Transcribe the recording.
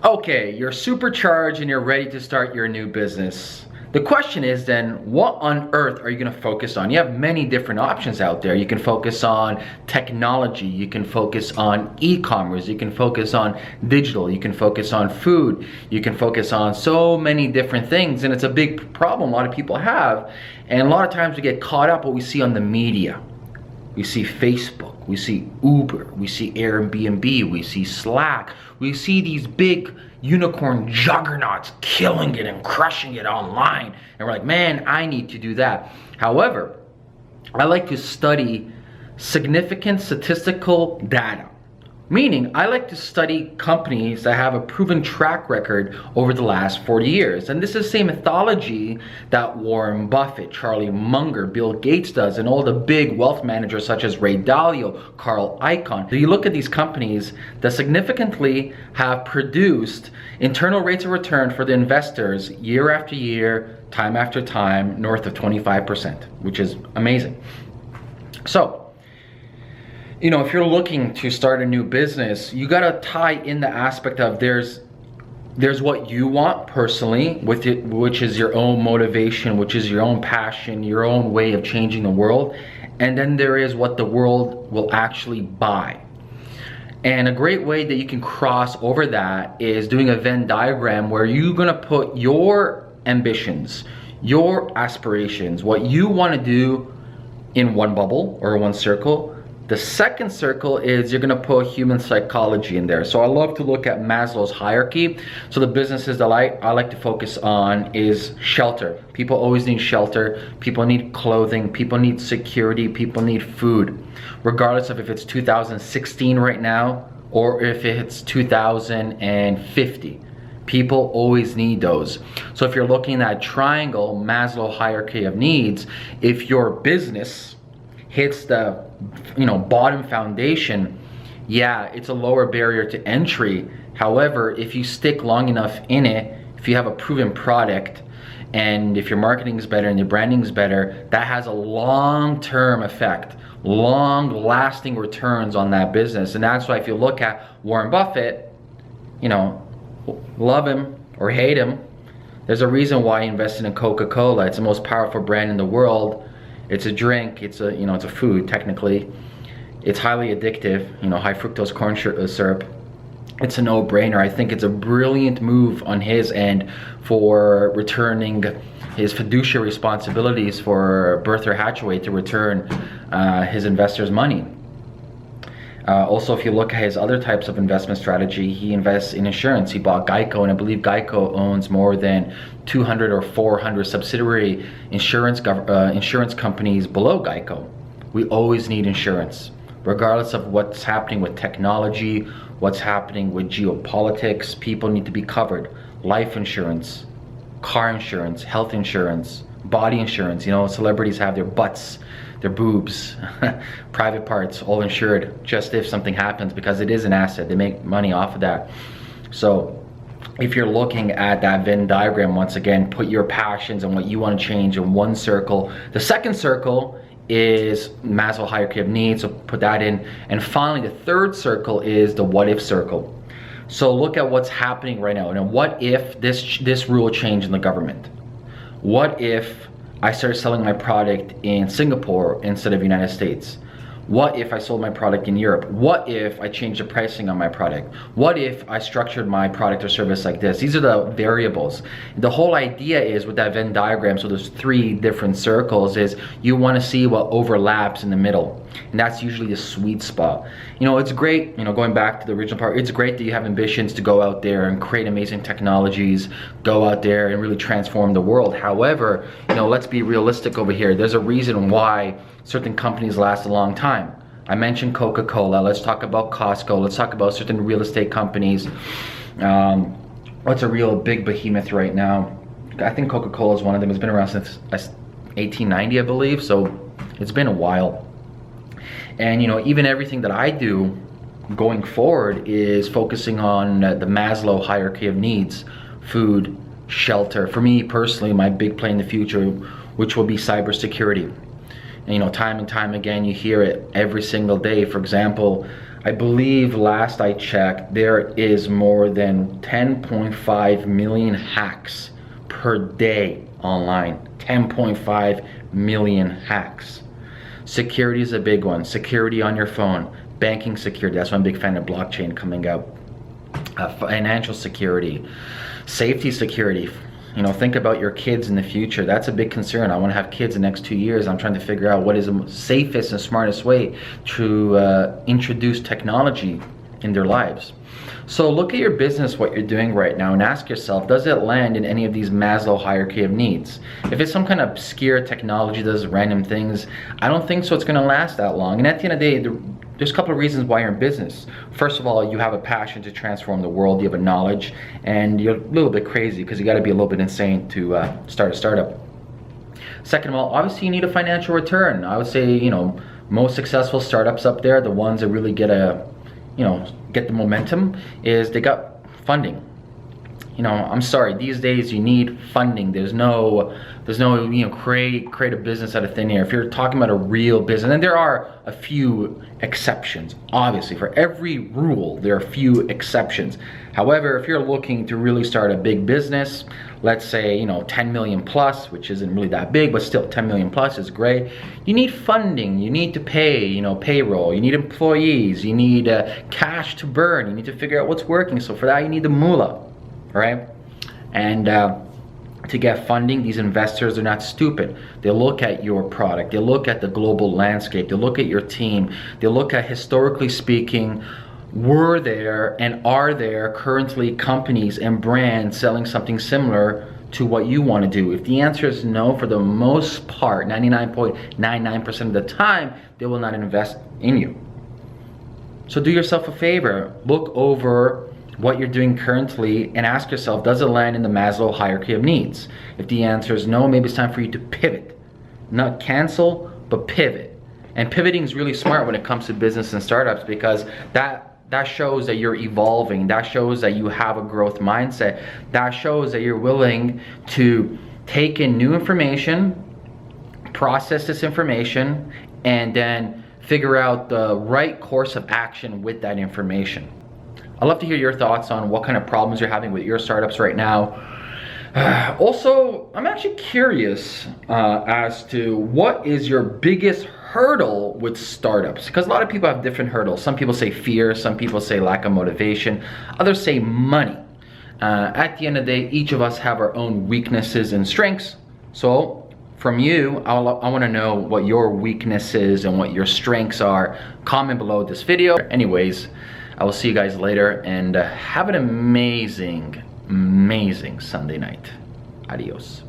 Okay, you're supercharged and you're ready to start your new business. The question is then, what on earth are you going to focus on? You have many different options out there. You can focus on technology, you can focus on e-commerce, you can focus on digital, you can focus on food, you can focus on so many different things, and it's a big problem a lot of people have. And a lot of times we get caught up what we see on the media. We see Facebook, we see Uber, we see Airbnb, we see Slack, we see these big unicorn juggernauts killing it and crushing it online. And we're like, man, I need to do that. However, I like to study significant statistical data. Meaning, I like to study companies that have a proven track record over the last 40 years. And this is the same methodology that Warren Buffett, Charlie Munger, Bill Gates does, and all the big wealth managers such as Ray Dalio, Carl Icahn. You look at these companies that significantly have produced internal rates of return for the investors year after year, time after time, north of 25%, which is amazing. So, you know, if you're looking to start a new business, you gotta tie in the aspect of there's what you want personally, with it, which is your own motivation, which is your own passion, your own way of changing the world, and then there is what the world will actually buy. And a great way that you can cross over that is doing a Venn diagram where you're gonna put your ambitions, your aspirations, what you wanna do in one bubble or one circle. The second circle is you're gonna put human psychology in there. So I love to look at Maslow's hierarchy. So the businesses that I like to focus on is shelter. People always need shelter. People need clothing. People need security. People need food. Regardless of if it's 2016 right now or if it's 2050. People always need those. So if you're looking at triangle, Maslow hierarchy of needs, if your business hits the bottom foundation, yeah, it's a lower barrier to entry. However, if you stick long enough in it, if you have a proven product, and if your marketing is better and your branding is better, that has a long-term effect, long-lasting returns on that business. And that's why if you look at Warren Buffett, you know, love him or hate him, there's a reason why he invested in Coca-Cola. It's the most powerful brand in the world. It's a drink, it's a food technically. It's highly addictive, high fructose corn syrup. It's a no-brainer. I think it's a brilliant move on his end for returning his fiduciary responsibilities for Berkshire Hathaway to return his investors' money. Also, if you look at his other types of investment strategy, he invests in insurance. He bought Geico, and I believe Geico owns more than 200 or 400 subsidiary insurance companies below Geico. We always need insurance, regardless of what's happening with technology, what's happening with geopolitics. People need to be covered. Life insurance, car insurance, health insurance, body insurance. Celebrities have their butts, their boobs, private parts, all insured just if something happens, because it is an asset. They make money off of that. So if you're looking at that Venn diagram, once again, put your passions and what you want to change in one circle. The second circle is Maslow hierarchy of needs, so put that in. And finally, the third circle is the what if circle. So look at what's happening right now. And what if this rule changed in the government? What if I started selling my product in Singapore instead of United States? What if I sold my product in Europe? What if I changed the pricing on my product? What if I structured my product or service like this? These are the variables. The whole idea is with that Venn diagram, so there's 3 different circles, is you want to see what overlaps in the middle. And that's usually the sweet spot. It's great, going back to the original part, it's great that you have ambitions to go out there and create amazing technologies, go out there and really transform the world. However, let's be realistic over here. There's a reason why certain companies last a long time. I mentioned Coca-Cola. Let's talk about Costco. Let's talk about certain real estate companies. What's a real big behemoth right now? I think Coca-Cola is one of them. It's been around since 1890, I believe. So it's been a while. And even everything that I do going forward is focusing on the Maslow hierarchy of needs: food, shelter. For me personally, my big play in the future, which will be cybersecurity. And time and time again, you hear it every single day. For example, I believe last I checked, there is more than 10.5 million hacks per day online. 10.5 million hacks. Security is a big one. Security on your phone. Banking security. That's why I'm a big fan of blockchain coming out. Financial security. Safety security. You know, think about your kids in the future. That's a big concern. I want to have kids in the next 2 years. I'm trying to figure out what is the safest and smartest way to introduce technology in their lives. So look at your business, what you're doing right now, and ask yourself, does it land in any of these Maslow hierarchy of needs? If it's some kind of obscure technology, does random things, I don't think so it's going to last that long. And at the end of the day, there's a couple of reasons why you're in business. First of all, you have a passion to transform the world, you have a knowledge, and you're a little bit crazy because you got to be a little bit insane to start a startup. Second of all, obviously you need a financial return. I would say, you know, most successful startups up there, the ones that really get the momentum, is they got funding. You know, I'm sorry, these days you need funding. There's no, you know, create a business out of thin air. If you're talking about a real business, and there are a few exceptions, obviously. For every rule, there are a few exceptions. However, if you're looking to really start a big business, let's say, you know, 10 million plus, which isn't really that big, but still 10 million plus is great. You need funding, you need to pay, you know, payroll, you need employees, you need cash to burn, you need to figure out what's working. So for that, you need the moolah. Right? And to get funding, these investors are not stupid. They look at your product, they look at the global landscape, they look at your team, they look at, historically speaking, were there and are there currently companies and brands selling something similar to what you want to do? If the answer is no, for the most part, 99.99% of the time, they will not invest in you. So do yourself a favor, look over what you're doing currently and ask yourself, does it land in the Maslow hierarchy of needs? If the answer is no, maybe it's time for you to pivot. Not cancel, but pivot. And pivoting is really smart when it comes to business and startups, because that shows that you're evolving. That shows that you have a growth mindset. That shows that you're willing to take in new information, process this information, and then figure out the right course of action with that information. I'd love to hear your thoughts on what kind of problems you're having with your startups right now. Also, I'm actually curious as to what is your biggest hurdle with startups, because a lot of people have different hurdles. Some people say fear, some people say lack of motivation, others say money. At the end of the day, each of us have our own weaknesses and strengths. So from you, I want to know what your weaknesses and what your strengths are. Comment below this video. Anyways, I will see you guys later, and have an amazing Sunday night. Adios.